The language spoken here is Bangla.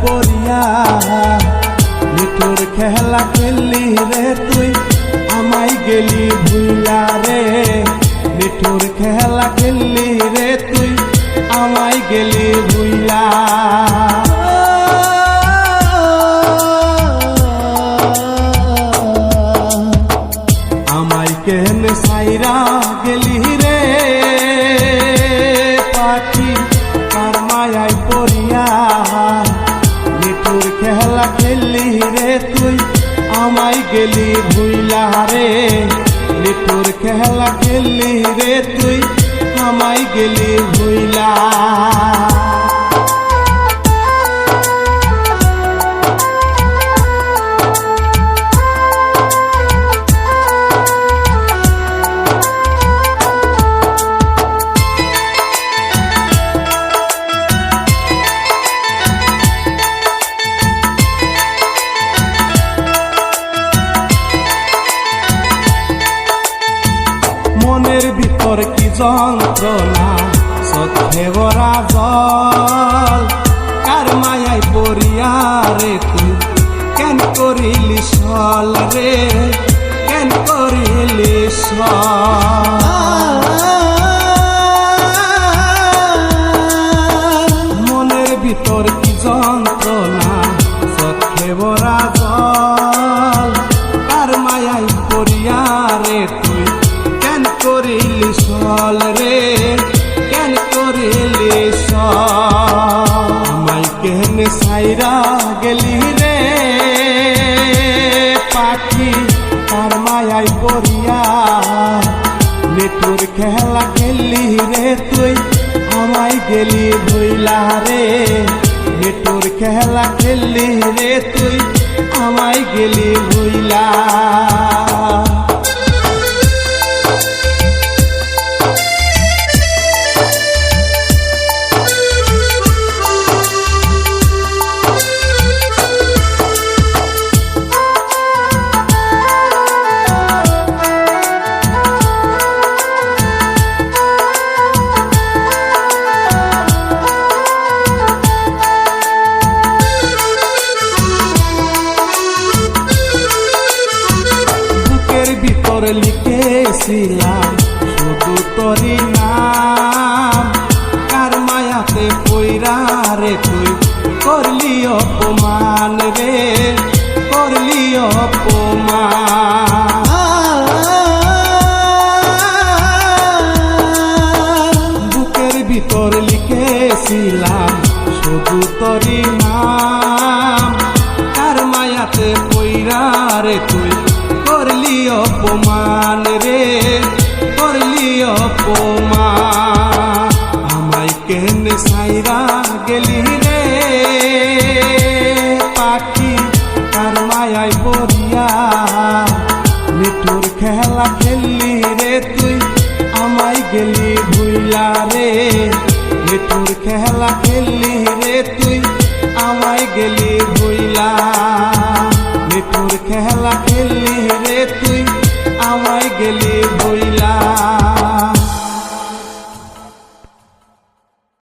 পড়িয়া মিঠুর খেলা খেললি রে তুই আমায় গেলি ভুইলা রে মিঠুর খেলা খেললি রে তুই আমায় গেলি ভুইলা আমায় কেনে সাইরা গেলি রে পাখি কার মায়ায় পড়িয়া মিঠুর খেলা খেললি রে তুই আমায় গেলি ভুইলা রে মিঠুর খেলা খেললি রে তুই আমায় গেলি ভুইলা মনের ভিতর কি যন্ত্রণা চোখে ভরা জল কার মায়ায় পড়িয়া রে তুই কেন করিলি সল রে কেন করিলি সল মনের ভিতর কি যন্ত্রণা চোখে ভরা জল কার মায়ায় পড়িয়া রে তুই কেন করিলি সল রে কেন করিলি সল আমায় কেনে সাইরা গেলি রে পাখি তার মায়ায় পড়িয়া মিঠুর খেলা খেললি রে তুই আমায় গেলি ভুইলা রে মিঠুর খেলা খেললি রে তুই আমায় গেলি ভুইলা ভিতর লিখেছিলাম শুধু তোরি নাম কার মায়াতে পইরা রে তুই করলি অপমান রে করলি অপমান বুকের ভিতর লিখেছিলাম শুধু তোরি নাম কার মায়াতে পইরা রে তুই করলি অপমান রে করলি অপমান আমায় কেনে সাইরা গেলি রে পাখি কার মায়ায় পড়িয়া মিঠুর খেলা খেললি রে তুই আমায় গেলি ভুইলা রে মিঠুর খেলা খেললি রে তুই আমায় গেলি ভুইলা মিঠুর খেলা খেললি রে